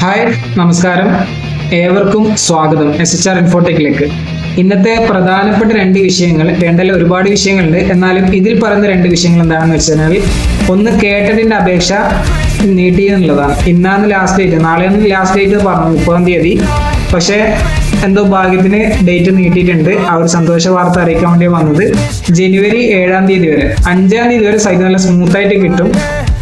Hi, നമസ്കാരം. ഏവർക്കും സ്വാഗതം SHR ഇൻഫോടെക്കിലേക്ക്. ഇന്നത്തെ പ്രധാനപ്പെട്ട രണ്ട് വിഷയങ്ങൾ, രണ്ടല്ല ഒരുപാട് വിഷയങ്ങളുണ്ട്, എന്നാലും ഇതിൽ പറയുന്ന രണ്ട് വിഷയങ്ങൾ എന്താണെന്ന് വെച്ചാൽ, ഒന്ന് കേട്ടതിൻ്റെ അപേക്ഷ നീട്ടിയെന്നുള്ളതാണ്. ഇന്നാണ് ലാസ്റ്റ് ഡേറ്റ്, നാളെയാണ് ലാസ്റ്റ് ഡേറ്റ് പറഞ്ഞു 30-ാം തീയതി. പക്ഷേ എന്തോ ഭാഗ്യത്തിന് ഡേറ്റ് നീട്ടിയിട്ടുണ്ട്. ആ ഒരു സന്തോഷ വാർത്ത അറിയിക്കാൻ വേണ്ടി വന്നത്. ജനുവരി 7-ാം തീയതി വരെ, 5-ാം തീയതി വരെ സൈറ്റ് നല്ല സ്മൂത്തായിട്ട് കിട്ടും.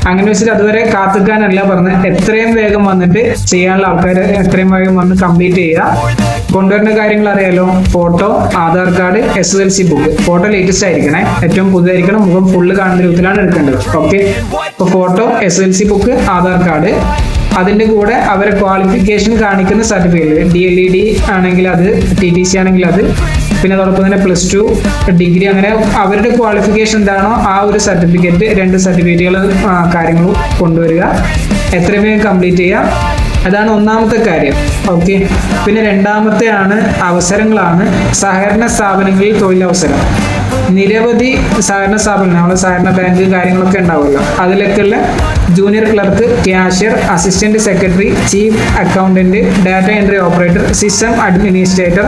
അങ്ങനെ വെച്ചിട്ട് അതുവരെ കാത്തിക്കാനല്ല പറഞ്ഞത്. എത്രയും വേഗം വന്നിട്ട് ചെയ്യാനുള്ള ആൾക്കാർ എത്രയും വേഗം വന്ന് കംപ്ലീറ്റ് ചെയ്യുക. കൊണ്ടുവരുന്ന കാര്യങ്ങൾ അറിയാലോ: photo, Aadhaar card, SSLC book. Photo latest ആയിരിക്കണേ, ഏറ്റവും പുതുതായിരിക്കണം, മുഖം ഫുള്ള് കാണുന്ന രൂപത്തിലാണ് എടുക്കേണ്ടത്. ഓക്കെ, ഇപ്പോൾ photo, SSLC book, Aadhaar card, അതിൻ്റെ കൂടെ അവരെ ക്വാളിഫിക്കേഷൻ കാണിക്കുന്ന സർട്ടിഫിക്കറ്റ്, DLED ആണെങ്കിൽ അത്, TTC ആണെങ്കിൽ അത്, പിന്നെ അതോടൊപ്പം തന്നെ +2 ഡിഗ്രി, അങ്ങനെ അവരുടെ ക്വാളിഫിക്കേഷൻ എന്താണോ ആ ഒരു സർട്ടിഫിക്കറ്റ്, 2 സർട്ടിഫിക്കറ്റുകൾ കാര്യങ്ങളും കൊണ്ടുവരിക. എത്രയും വേഗം കംപ്ലീറ്റ് ചെയ്യുക. അതാണ് ഒന്നാമത്തെ കാര്യം. ഓക്കെ, പിന്നെ രണ്ടാമത്തെ അവസരങ്ങളാണ്. സഹകരണ സ്ഥാപനങ്ങളിൽ തൊഴിലവസരം. നിരവധി സഹകരണ സ്ഥാപനങ്ങൾ, നമ്മളെ സഹകരണ ബാങ്ക് കാര്യങ്ങളൊക്കെ ഉണ്ടാവുമല്ലോ, അതിലൊക്കെയുള്ള junior clerk, cashier, assistant secretary, chief accountant, data entry operator, system administrator,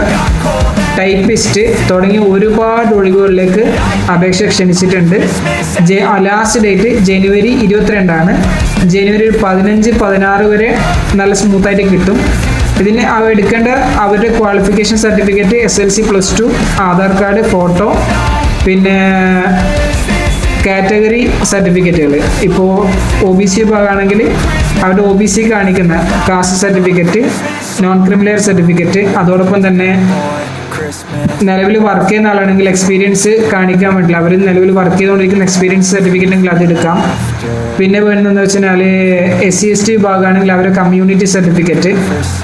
typist തുടങ്ങിയ ഒരുപാട് ഒഴിവുകളിലേക്ക് അപേക്ഷ ക്ഷണിച്ചിട്ടുണ്ട്. ലാസ്റ്റ് ഡേറ്റ് ജനുവരി 22 ജനുവരി 15-16 വരെ നല്ല സ്മൂത്തായിട്ട് കിട്ടും. ഇതിന് എടുക്കേണ്ട അവരുടെ qualification certificate, SSLC +2, Aadhaar card, photo, പിന്നെ കാറ്റഗറി സർട്ടിഫിക്കറ്റുകൾ. ഇപ്പോൾ OBC വിഭാഗമാണെങ്കിൽ അവരുടെ OBC കാണിക്കുന്ന caste certificate, non criminal certificate, അതോടൊപ്പം തന്നെ നിലവിൽ വർക്ക് ചെയ്യുന്ന ആളാണെങ്കിൽ എക്സ്പീരിയൻസ് കാണിക്കാൻ പറ്റില്ല, അവർ നിലവിൽ വർക്ക് ചെയ്തുകൊണ്ടിരിക്കുന്ന എക്സ്പീരിയൻസ് സർട്ടിഫിക്കറ്റ് ഉണ്ടെങ്കിൽ അതെടുക്കാം. പിന്നെ വേണ്ടതെന്ന് വെച്ചാൽ SC/ST വിഭാഗമാണെങ്കിൽ അവരുടെ കമ്മ്യൂണിറ്റി സർട്ടിഫിക്കറ്റ്,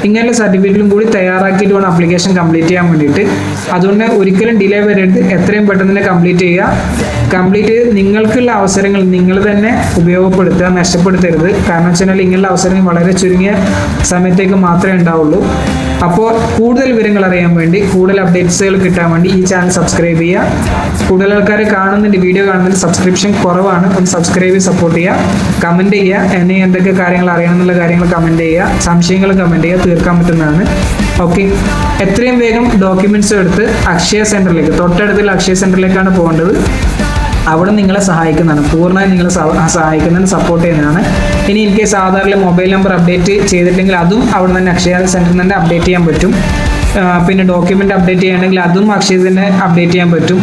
ഇങ്ങനെയുള്ള സർട്ടിഫിക്കറ്റും കൂടി തയ്യാറാക്കിയിട്ട് വേണം ആപ്ലിക്കേഷൻ കംപ്ലീറ്റ് ചെയ്യാൻ വേണ്ടിയിട്ട്. അതുകൊണ്ട് ഒരിക്കലും ഡിലേ വരരുത്, എത്രയും പെട്ടെന്ന് തന്നെ കംപ്ലീറ്റ് ചെയ്യുക. കംപ്ലീറ്റ് ചെയ്ത് നിങ്ങൾക്കുള്ള അവസരങ്ങൾ നിങ്ങൾ തന്നെ ഉപയോഗപ്പെടുത്തുക, നഷ്ടപ്പെടുത്തരുത്. കാരണം വെച്ചാൽ ഇങ്ങനെയുള്ള അവസരങ്ങൾ വളരെ ചുരുങ്ങിയ സമയത്തേക്ക് മാത്രമേ ഉണ്ടാവുള്ളൂ. അപ്പോൾ കൂടുതൽ വിവരങ്ങൾ അറിയാൻ വേണ്ടി, കൂടുതൽ അപ്ഡേറ്റ്സുകൾ കിട്ടാൻ വേണ്ടി ഈ ചാനൽ സബ്സ്ക്രൈബ് ചെയ്യുക. കൂടുതൽ ആൾക്കാർ കാണുന്നുണ്ട്, വീഡിയോ കാണുന്നുണ്ട്, സബ്സ്ക്രിപ്ഷൻ കുറവാണ്, ഒന്ന് സബ്സ്ക്രൈബ് ചെയ്ത് സപ്പോർട്ട് ചെയ്യുക. കമൻറ്റ് ചെയ്യുക, എന്നെ എന്തൊക്കെ കാര്യങ്ങൾ അറിയണമെന്നുള്ള കാര്യങ്ങൾ കമൻറ്റ് ചെയ്യുക, സംശയങ്ങൾ കമൻറ്റ് ചെയ്യുക, തീർക്കാൻ പറ്റുന്നതാണ്. ഓക്കെ, എത്രയും വേഗം ഡോക്യുമെൻറ്റ്സ് എടുത്ത് അക്ഷയ സെൻറ്ററിലേക്ക്, തൊട്ടടുത്തുള്ള അക്ഷയ സെൻറ്ററിലേക്കാണ് പോകേണ്ടത്. അവിടെ നിങ്ങളെ സഹായിക്കുന്നതാണ്, പൂർണ്ണമായും നിങ്ങളെ സഹായിക്കുന്നതിന് സപ്പോർട്ട് ചെയ്യുന്നതാണ്. ഇനി ഇൻ കേസ് ആധാറിൽ മൊബൈൽ നമ്പർ അപ്ഡേറ്റ് ചെയ്തിട്ടില്ലെങ്കിൽ അതും അവിടെ തന്നെ അക്ഷയ സെൻറ്ററിൽ തന്നെ അപ്ഡേറ്റ് ചെയ്യാൻ പറ്റും. പിന്നെ ഡോക്യുമെൻ്റ് അപ്ഡേറ്റ് ചെയ്യണമെങ്കിൽ അതും അക്ഷയ തന്നെ അപ്ഡേറ്റ് ചെയ്യാൻ പറ്റും.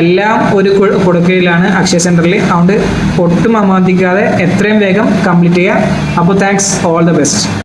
എല്ലാം ഒരു കൊടുക്കയിലാണ് അക്ഷയ സെൻറ്ററിൽ. അതുകൊണ്ട് ഒട്ടും അമാന്തിക്കാതെ എത്രയും വേഗം കംപ്ലീറ്റ് ചെയ്യുക. അപ്പോൾ താങ്ക്സ്, ഓൾ ദ ബെസ്റ്റ്.